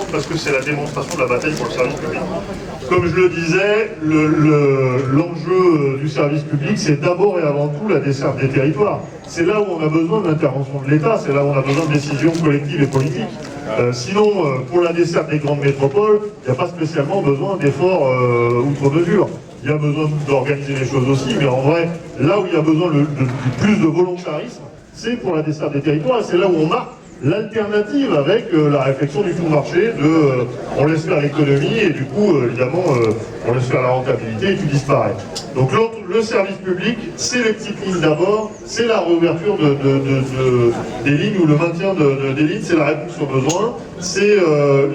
importante parce que c'est la démonstration de la bataille pour le service public. Comme je le disais, l'enjeu du service public, c'est d'abord et avant tout la desserte des territoires. C'est là où on a besoin d'intervention de l'État, c'est là où on a besoin de décisions collectives et politiques. Sinon, pour la desserte des grandes métropoles, il n'y a pas spécialement besoin d'efforts outre mesure. Il y a besoin d'organiser les choses aussi, mais en vrai, là où il y a besoin de plus de volontarisme, c'est pour la desserte des territoires, et c'est là où on marque l'alternative avec la réflexion du tout marché de on laisse faire l'économie et du coup évidemment on laisse faire la rentabilité et tu disparais. Donc le service public, c'est les petites lignes d'abord, c'est la réouverture des lignes ou le maintien des lignes, c'est la réponse aux besoins, c'est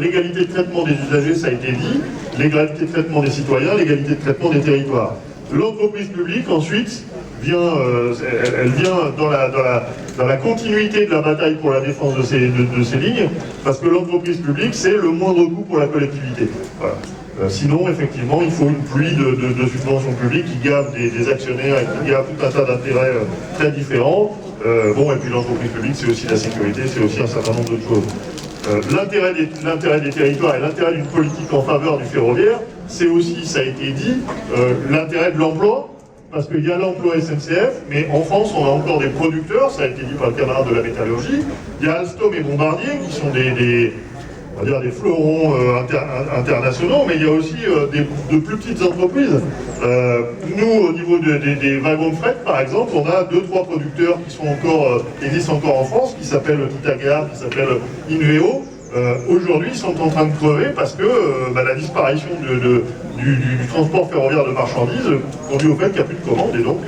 l'égalité de traitement des usagers, ça a été dit, l'égalité de traitement des citoyens, l'égalité de traitement des territoires. L'entreprise publique ensuite elle vient dans la continuité de la bataille pour la défense de ces lignes, parce que l'entreprise publique, c'est le moindre coût pour la collectivité. Voilà. Sinon, effectivement, il faut une pluie de subventions publiques qui gavent des actionnaires et qui gavent tout un tas d'intérêts très différents. Bon, et puis l'entreprise publique, c'est aussi la sécurité, c'est aussi un certain nombre d'autres choses. L'intérêt des territoires et l'intérêt d'une politique en faveur du ferroviaire, c'est aussi, ça a été dit, l'intérêt de l'emploi. Parce qu'il y a l'emploi SNCF, mais en France, on a encore des producteurs, ça a été dit par le camarade de la métallurgie. Il y a Alstom et Bombardier qui sont on va dire des fleurons internationaux, mais il y a aussi de plus petites entreprises. Nous, au niveau des wagons de fret, par exemple, on a 2-3 producteurs qui existent encore en France, qui s'appellent Titagar, qui s'appellent Inuveo. Aujourd'hui, ils sont en train de crever parce que la disparition du transport ferroviaire de marchandises conduit au fait qu'il n'y a plus de commandes et donc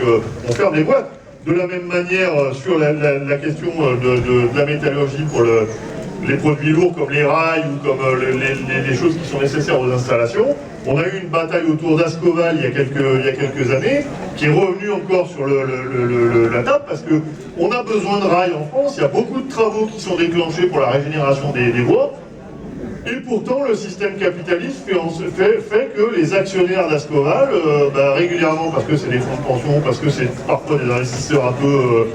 on ferme des boîtes. De la même manière, sur la question de la métallurgie pour les produits lourds comme les rails ou comme les choses qui sont nécessaires aux installations, on a eu une bataille autour d'Ascoval il y a quelques années, qui est revenue encore sur la table, parce qu'on a besoin de rails en France, il y a beaucoup de travaux qui sont déclenchés pour la régénération des voies, et pourtant le système capitaliste fait que les actionnaires d'Ascoval, régulièrement, parce que c'est des fonds de pension, parce que c'est parfois des investisseurs un peu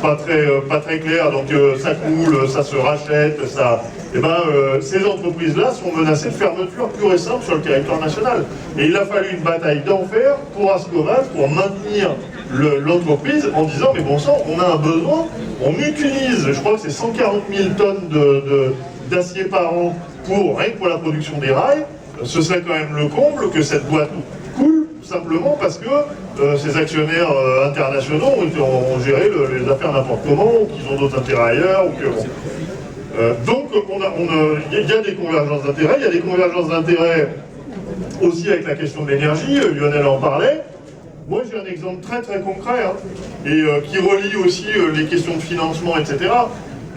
pas très clairs, donc ça coule, ça se rachète, ces entreprises-là sont menacées de fermeture pure et simple sur le territoire national. Et il a fallu une bataille d'enfer pour Ascoval, pour maintenir l'entreprise en disant mais bon sang, on a un besoin, on utilise, je crois que c'est 140 000 tonnes d'acier par an rien que pour la production des rails, ce serait quand même le comble que cette boîte coule, simplement parce que ces actionnaires internationaux ont géré les affaires n'importe comment, ou qu'ils ont d'autres intérêts ailleurs, ou que... donc il y a des convergences d'intérêts, il y a des convergences d'intérêts aussi avec la question de l'énergie, Lionel en parlait. Moi j'ai un exemple très très concret, et qui relie aussi les questions de financement, etc.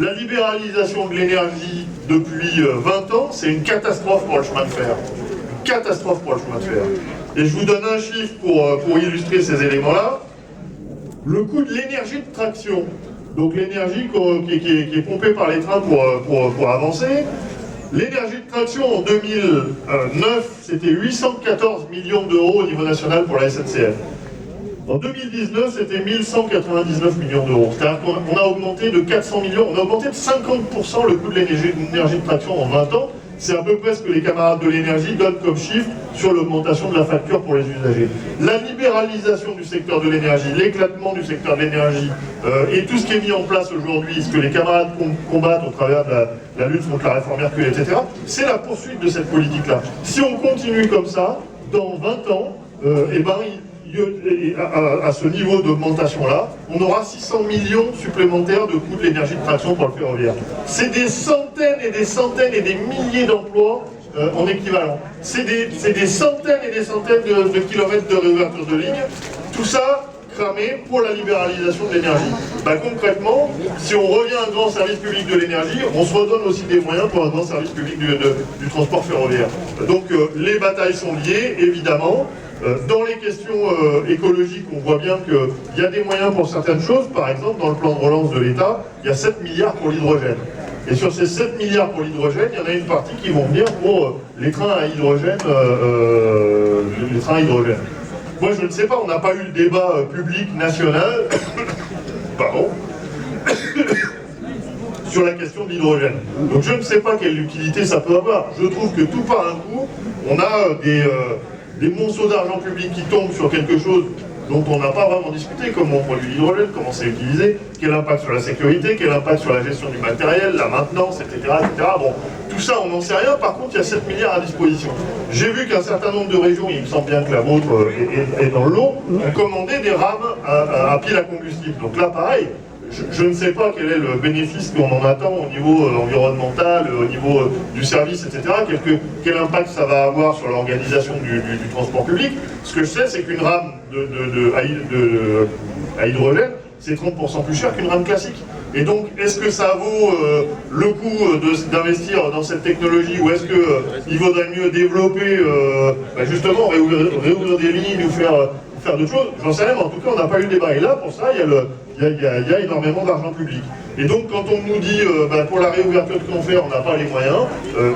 La libéralisation de l'énergie depuis 20 ans, c'est une catastrophe pour le chemin de fer. Une catastrophe pour le chemin de fer. Et je vous donne un chiffre pour illustrer ces éléments-là. Le coût de l'énergie de traction, donc l'énergie qui est pompée par les trains pour avancer, l'énergie de traction en 2009, c'était 814 millions d'euros au niveau national pour la SNCF. En 2019, c'était 1199 millions d'euros. C'est-à-dire qu'on a augmenté de 400 millions, on a augmenté de 50% le coût de l'énergie de traction en 20 ans. C'est à peu près ce que les camarades de l'énergie donnent comme chiffre sur l'augmentation de la facture pour les usagers. La libéralisation du secteur de l'énergie, l'éclatement du secteur de l'énergie et tout ce qui est mis en place aujourd'hui, ce que les camarades combattent au travers de la lutte contre la réforme Hercule, etc., c'est la poursuite de cette politique-là. Si on continue comme ça, dans 20 ans, à ce niveau d'augmentation-là, on aura 600 millions supplémentaires de coûts de l'énergie de traction pour le ferroviaire. C'est des centaines et des centaines et des milliers d'emplois en équivalent. C'est des centaines et des centaines de kilomètres de réouverture de lignes. Tout ça cramé pour la libéralisation de l'énergie. Concrètement, si on revient à un grand service public de l'énergie, on se redonne aussi des moyens pour un grand service public du transport ferroviaire. Donc les batailles sont liées, évidemment. Dans les questions écologiques, on voit bien qu'il y a des moyens pour certaines choses. Par exemple, dans le plan de relance de l'État, il y a 7 milliards pour l'hydrogène. Et sur ces 7 milliards pour l'hydrogène, il y en a une partie qui vont venir pour les trains à hydrogène. Moi, je ne sais pas, on n'a pas eu le débat public national pardon, sur la question de l'hydrogène. Donc je ne sais pas quelle utilité ça peut avoir. Je trouve que tout par un coup, on a des monceaux d'argent public qui tombent sur quelque chose dont on n'a pas vraiment discuté, comment on produit l'hydrogène, comment c'est utilisé, quel impact sur la sécurité, quel impact sur la gestion du matériel, la maintenance, etc. etc. Bon, tout ça, on n'en sait rien. Par contre, il y a 7 milliards à disposition. J'ai vu qu'un certain nombre de régions, il me semble bien que la vôtre est dans le lot, ont commandé des rames à pile à combustible. Donc là, pareil, je ne sais pas quel est le bénéfice qu'on en attend au niveau environnemental, au niveau du service, etc. Quel impact ça va avoir sur l'organisation du transport public. Ce que je sais, c'est qu'une rame à hydrogène, c'est 30% plus cher qu'une rame classique. Et donc, est-ce que ça vaut le coup d'investir dans cette technologie, ou est-ce qu'il vaudrait mieux développer, justement, réouvrir des lignes ou faire d'autres choses? J'en sais rien, mais en tout cas, on n'a pas eu le débat. Et là, pour ça, il y a énormément d'argent public. Et donc, quand on nous dit, pour la réouverture de Confer, on n'a pas les moyens,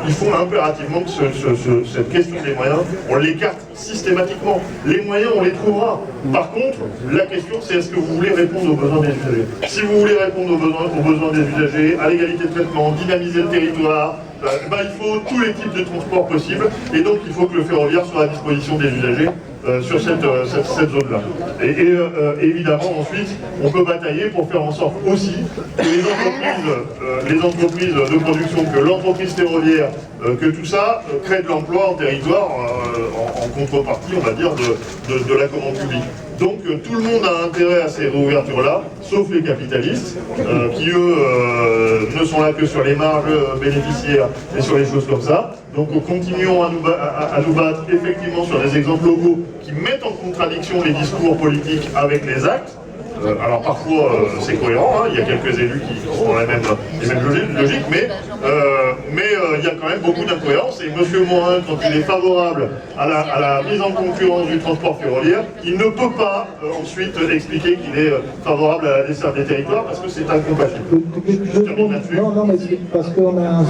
il faut impérativement que cette question des moyens, on l'écarte systématiquement. Les moyens, on les trouvera. Par contre, la question, c'est est-ce que vous voulez répondre aux besoins des usagers? Si vous voulez répondre aux besoins des usagers, à l'égalité de traitement, dynamiser le territoire, il faut tous les types de transports possibles, et donc il faut que le ferroviaire soit à disposition des usagers sur cette zone-là. Et évidemment, ensuite, on peut batailler pour faire en sorte aussi que les entreprises de production, que l'entreprise ferroviaire, que tout ça crée de l'emploi en territoire en contrepartie, on va dire, de la commande publique. Donc tout le monde a intérêt à ces réouvertures-là, sauf les capitalistes, qui eux ne sont là que sur les marges bénéficiaires et sur les choses comme ça. Donc continuons à nous battre effectivement sur des exemples locaux qui mettent en contradiction les discours politiques avec les actes. Alors parfois c'est cohérent, il y a quelques élus qui sont dans les mêmes logiques, mais il y a quand même beaucoup d'incohérences. Et M. Morin, quand il est favorable à la mise en concurrence du transport ferroviaire, il ne peut pas ensuite expliquer qu'il est favorable à la desserte des territoires parce que c'est incompatible. Non, mais c'est parce qu'on a un